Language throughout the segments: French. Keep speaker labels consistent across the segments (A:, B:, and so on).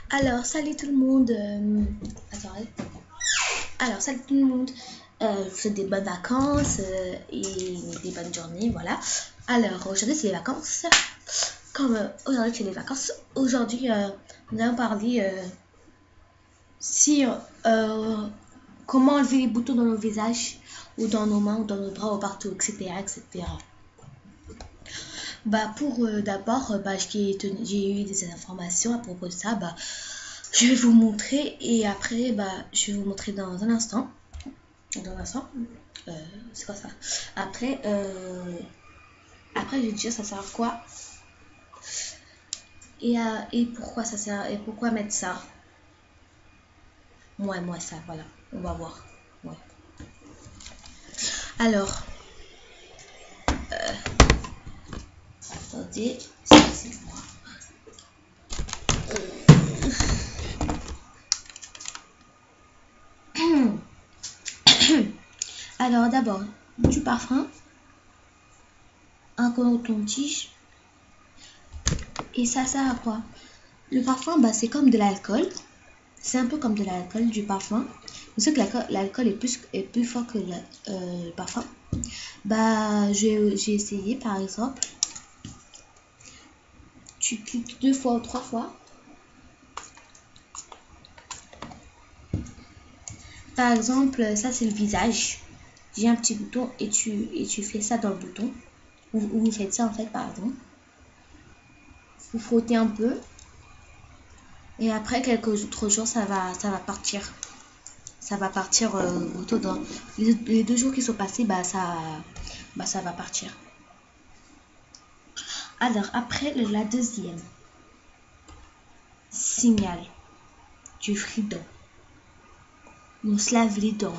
A: Alors, salut tout le monde. Attendez. Alors, salut tout le monde. Je vous souhaite des bonnes vacances et des bonnes journées. Voilà. Alors, aujourd'hui, c'est les vacances. Comme aujourd'hui, c'est les vacances. Aujourd'hui, nous allons parler si comment enlever les boutons dans nos visages ou dans nos mains ou dans nos bras ou partout, etc. etc. Bah, pour d'abord, j'ai eu des informations à propos de ça. Bah, je vais vous montrer et après, bah, je vais vous montrer dans un instant. Dans un instant. Euh, c'est quoi ça? Après, après, je vais te dire ça sert à quoi et pourquoi ça sert et pourquoi mettre ça. Moi, ça, voilà. On va voir. Ouais. Alors, attendez, excusez-moi. Alors, d'abord, du parfum, un coton-tige. Et ça sert à quoi? Le parfum, bah, c'est comme de l'alcool. C'est un peu comme de l'alcool, du parfum. Vous savez que l'alcool est plus fort que le parfum. Bah, j'ai essayé, par exemple. Tu cliques 2 fois ou 3 fois. Par exemple, ça c'est le visage. J'ai un petit bouton et tu fais ça dans le bouton. Vous faites ça en fait, pardon. Vous frottez un peu. Et après quelques autres jours, ça va partir. Ça va partir auto dans les 2 jours qui sont passés, bah ça va partir. Alors après la deuxième signal du fridon. On se lave les dents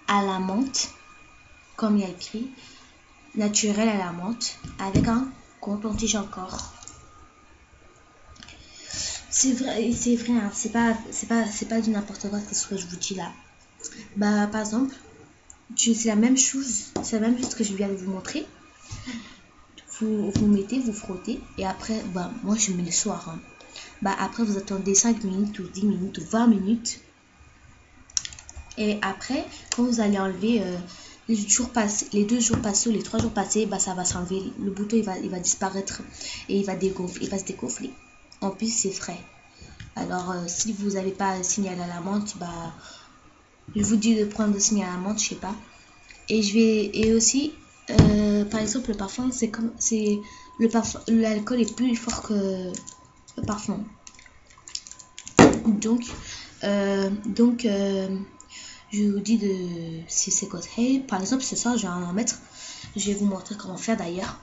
A: à la menthe, comme il y a écrit, naturel à la menthe, avec un coton-tige encore. C'est vrai, hein, c'est pas du n'importe quoi ce que je vous dis là. Bah par exemple, c'est la même chose, que je viens de vous montrer. Vous mettez, vous frottez et après, bah moi je mets le soir. Hein. Bah après vous attendez 5 minutes ou 10 minutes ou 20 minutes. Et après, quand vous allez enlever les 2 jours passés ou les 3 jours passés, bah ça va s'enlever. Le bouton il va disparaître et il va se dégonfler. En plus c'est frais. Alors si vous n'avez pas signal à la menthe, bah je vous dis de prendre le signal à la menthe, je sais pas. Et aussi par exemple le parfum c'est le parfum, l'alcool est plus fort que le parfum. Donc je vous dis de si c'est quoi. Hey, par exemple ce soir je vais en mettre. Je vais vous montrer comment faire d'ailleurs.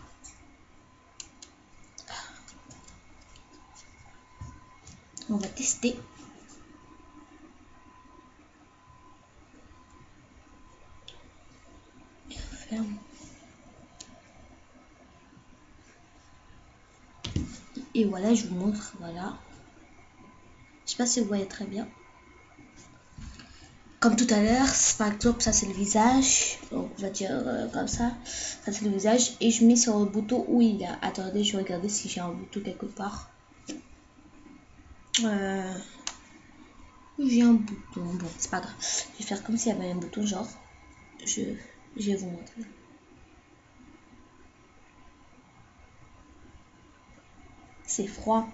A: On va tester. Ferme. Et voilà, je vous montre. Voilà. Je sais pas si vous voyez très bien. Comme tout à l'heure, par exemple, ça c'est le visage. Donc, on va dire comme ça. Ça c'est le visage. Et je mets sur le bouton où il y a. Attendez, je vais regarder si j'ai un bouton quelque part. J'ai un bouton. Bon, c'est pas grave. Je vais faire comme s'il y avait un bouton, genre. Je vais vous montrer. C'est froid.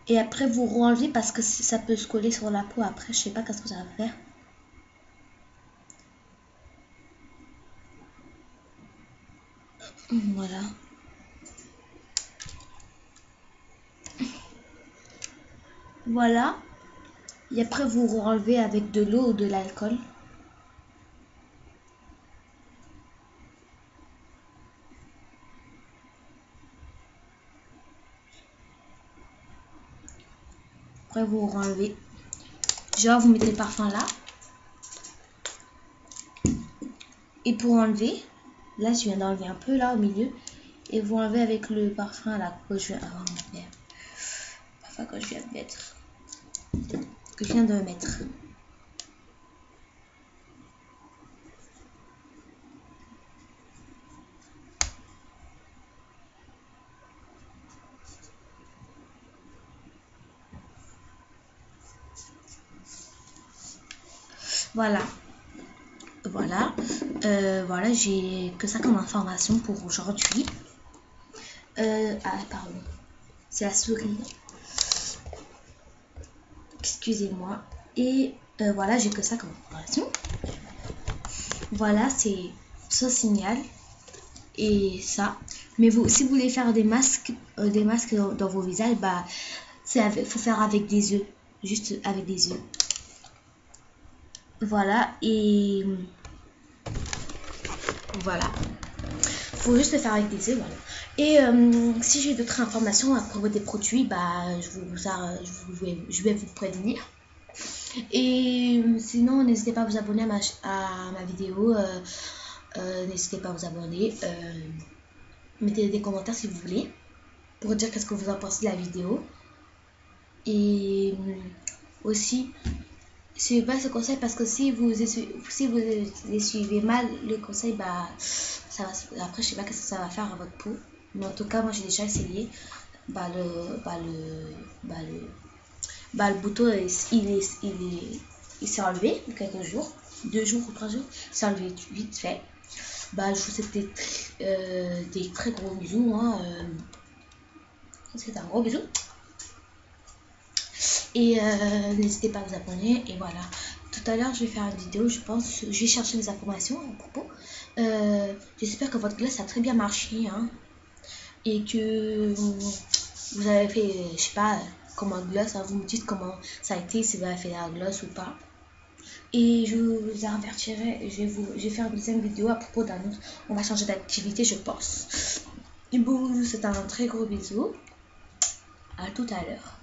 A: Et après, vous renlevez parce que ça peut se coller sur la peau. Après, je sais pas qu'est-ce que ça va faire. Voilà. Voilà. Et après, vous renlevez avec de l'eau ou de l'alcool. Après, vous renlevez. Genre, vous mettez le parfum là. Et pour enlever, là, je viens d'enlever un peu là au milieu. Et vous enlevez avec le parfum là que je viens. Oh merde. Parfum que je viens de mettre. Que je viens de mettre. Voilà. Voilà. Voilà, j'ai que ça comme information pour aujourd'hui. Ah, pardon. C'est la souris. Excusez-moi. Et voilà, j'ai que ça comme information. Voilà, c'est ce signal et ça. Mais vous, si vous voulez faire des masques dans vos visages, bah, faut faire avec des œufs, juste avec des œufs. Voilà, et voilà. Faut juste le faire avec des œufs, voilà. Et si j'ai d'autres informations à propos des produits, bah, je vais vous prévenir. Et sinon, n'hésitez pas à vous abonner à ma vidéo. N'hésitez pas à vous abonner. Mettez des commentaires si vous voulez pour dire qu'est-ce que vous en pensez de la vidéo. Et aussi, suivez pas ce conseil parce que si vous les suivez mal, le conseil, bah, ça va, après, je sais pas qu'est-ce que ça va faire à votre peau. Mais en tout cas, moi j'ai déjà essayé. Le bouton, il s'est enlevé en quelques jours, 2 jours ou 3 jours, il s'est enlevé vite fait. Bah, je vous souhaite des très gros bisous. Hein, c'est un gros bisou. Et n'hésitez pas à vous abonner. Et voilà. Tout à l'heure, je vais faire une vidéo, je pense. Je vais chercher des informations à propos. J'espère que votre glace a très bien marché. Hein, et que vous avez fait, je sais pas, comment glace. Hein, vous me dites comment ça a été, si vous avez fait la glace ou pas. Et je vous avertirai, je vais faire une deuxième vidéo à propos d'un autre. On va changer d'activité, je pense. Et bon, c'est un très gros bisou. À tout à l'heure.